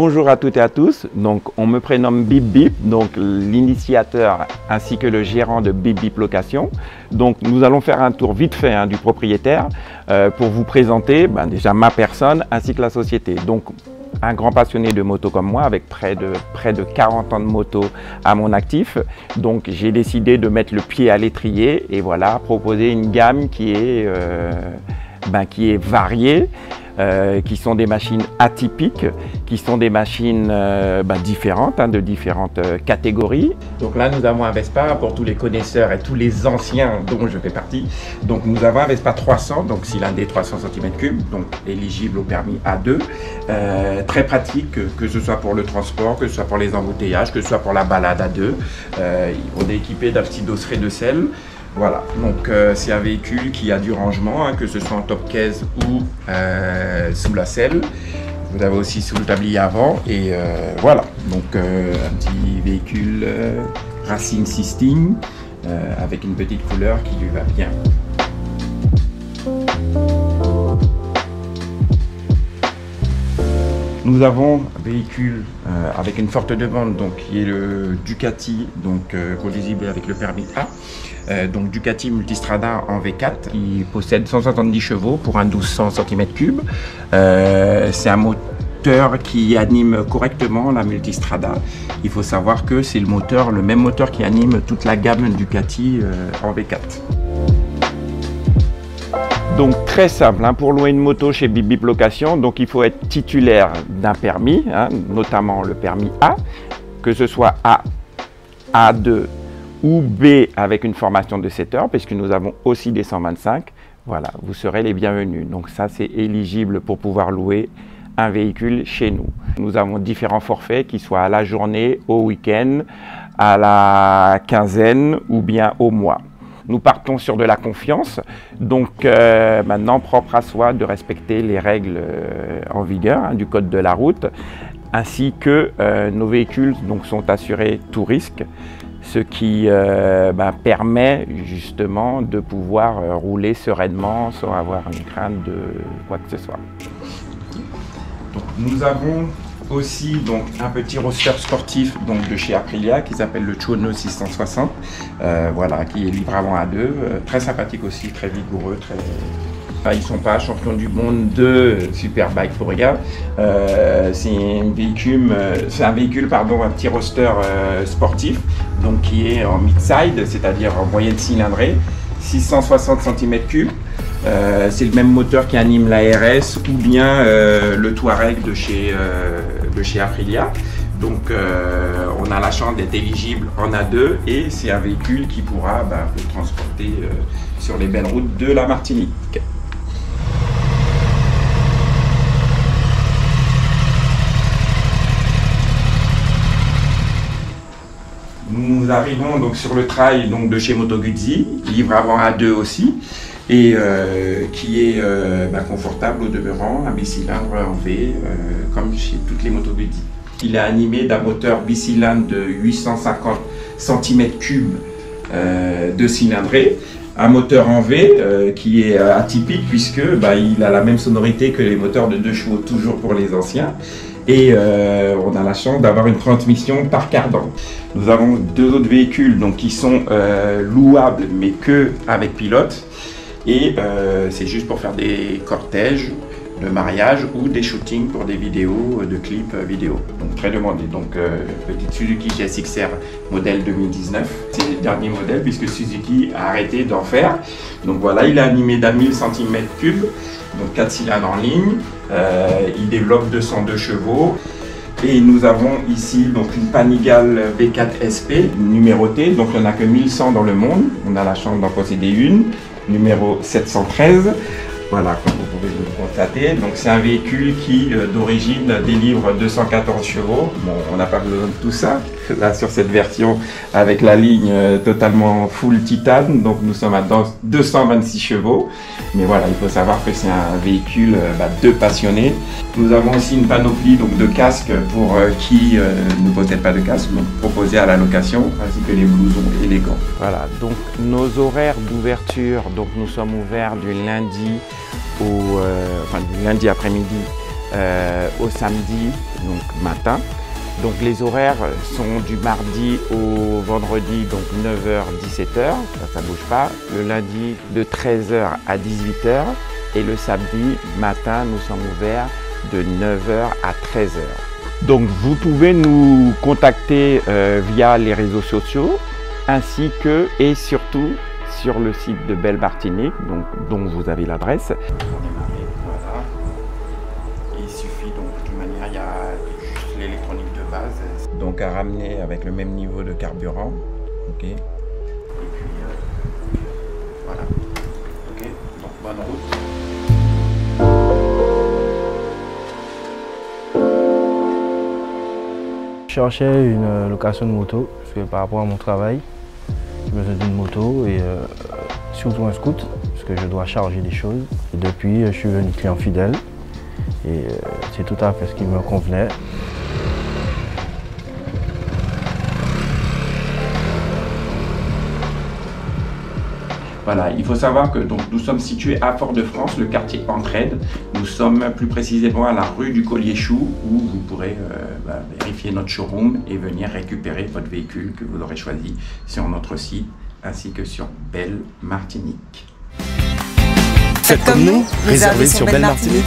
Bonjour à toutes et à tous, donc on me prénomme Bip Bip, donc l'initiateur ainsi que le gérant de Bip Bip Location. Donc nous allons faire un tour vite fait du propriétaire pour vous présenter déjà ma personne ainsi que la société. Donc un grand passionné de moto comme moi avec près de 40 ans de moto à mon actif. Donc j'ai décidé de mettre le pied à l'étrier et voilà, proposer une gamme qui est variée. Qui sont des machines atypiques, qui sont des machines différentes, de différentes catégories. Donc là, nous avons un Vespa pour tous les connaisseurs et tous les anciens dont je fais partie. Donc nous avons un Vespa 300, donc cylindré 300 cm3, donc éligible au permis A2. Très pratique, que ce soit pour le transport, que ce soit pour les embouteillages, que ce soit pour la balade à deux. On est équipé d'un petit dosseret de selle. Voilà, donc c'est un véhicule qui a du rangement, que ce soit en top case ou sous la selle. Vous avez aussi sous le tablier avant et voilà, donc un petit véhicule Racing Sistine avec une petite couleur qui lui va bien. Nous avons un véhicule avec une forte demande, donc qui est le Ducati, donc conduisible avec le permis A. Donc Ducati Multistrada en V4 qui possède 170 chevaux pour un 1200 cm3. C'est un moteur qui anime correctement la Multistrada. Il faut savoir que c'est le même moteur qui anime toute la gamme Ducati en V4. Donc très simple, pour louer une moto chez Bip Bip Location, donc il faut être titulaire d'un permis, notamment le permis A, que ce soit A, A2 ou B avec une formation de 7 heures, puisque nous avons aussi des 125. Voilà, vous serez les bienvenus. Donc ça, c'est éligible pour pouvoir louer un véhicule chez nous. Nous avons différents forfaits qui soient à la journée, au week-end, à la quinzaine ou bien au mois. Nous partons sur de la confiance, donc maintenant propre à soi de respecter les règles en vigueur du code de la route, ainsi que nos véhicules sont assurés tout risque, ce qui permet justement de pouvoir rouler sereinement sans avoir une crainte de quoi que ce soit. Donc, nous avons aussi un petit roster sportif de chez Aprilia qui s'appelle le Chuono 660, voilà, qui est libre avant A2, très sympathique aussi, très vigoureux, ils ne sont pas champions du monde de Superbike pour rien. C'est un véhicule, un petit roster sportif, donc qui est en mid-side, c'est-à-dire en moyenne cylindrée, 660 cm3. C'est le même moteur qui anime la RS ou bien le Touareg de chez Aprilia. Donc on a la chance d'être éligible en A2 et c'est un véhicule qui pourra vous transporter sur les belles routes de la Martinique. Nous arrivons donc sur le trail de chez Moto Guzzi, livre avant A2 aussi, et qui est confortable au demeurant, un bicylindre en V, comme chez toutes les Moto Guzzi. Il est animé d'un moteur bicylindre de 850 cm3 de cylindrée, un moteur en V qui est atypique puisque il a la même sonorité que les moteurs de 2 chevaux, toujours pour les anciens. Et on a la chance d'avoir une transmission par cardan. Nous avons 2 autres véhicules qui sont louables mais que avec pilote. Et c'est juste pour faire des cortèges de mariage ou des shootings pour des vidéos, de clips vidéo. Donc très demandé. Donc petite Suzuki GSX-R modèle 2019. C'est le dernier modèle puisque Suzuki a arrêté d'en faire. Donc voilà, il est animé d'un 1000 cm3, donc 4 cylindres en ligne. Il développe 202 chevaux. Et nous avons ici une Panigale V4 SP numérotée. Donc il n'y en a que 1100 dans le monde. On a la chance d'en posséder une, numéro 713. Voilà, comme vous pouvez le constater. Donc c'est un véhicule qui d'origine délivre 214 chevaux. Bon, on n'a pas besoin de tout ça. Là sur cette version avec la ligne totalement full titane. Donc nous sommes à 226 chevaux. Mais voilà, il faut savoir que c'est un véhicule de passionnés. Nous avons aussi une panoplie de casques pour qui ne possède pas de casque, donc proposés à la location, ainsi que les blousons et les gants. Voilà, donc nos horaires d'ouverture, nous sommes ouverts du lundi du lundi après-midi au samedi donc matin. Donc les horaires sont du mardi au vendredi, donc 9h-17h, ça ne bouge pas. Le lundi de 13h à 18h et le samedi matin, nous sommes ouverts de 9h à 13h. Donc vous pouvez nous contacter via les réseaux sociaux ainsi que et surtout sur le site de Belle Martinique, donc, dont vous avez l'adresse. Voilà. Il suffit donc de toute manière, il y a juste l'électronique de base. Donc à ramener avec le même niveau de carburant. Ok. Et puis voilà. Ok. Donc bonne route. Je cherchais une location de moto, parce que par rapport à mon travail, j'ai besoin d'une moto et surtout un scoot, parce que je dois charger des choses. Et depuis, je suis devenu client fidèle et c'est tout à fait ce qui me convenait. Voilà, il faut savoir que donc, nous sommes situés à Fort-de-France, le quartier Entraide. Nous sommes plus précisément à la rue du Collier-Chou, où vous pourrez vérifier notre showroom et venir récupérer votre véhicule que vous aurez choisi sur notre site, ainsi que sur Belle Martinique. Faites comme nous, réservez sur Belle Martinique.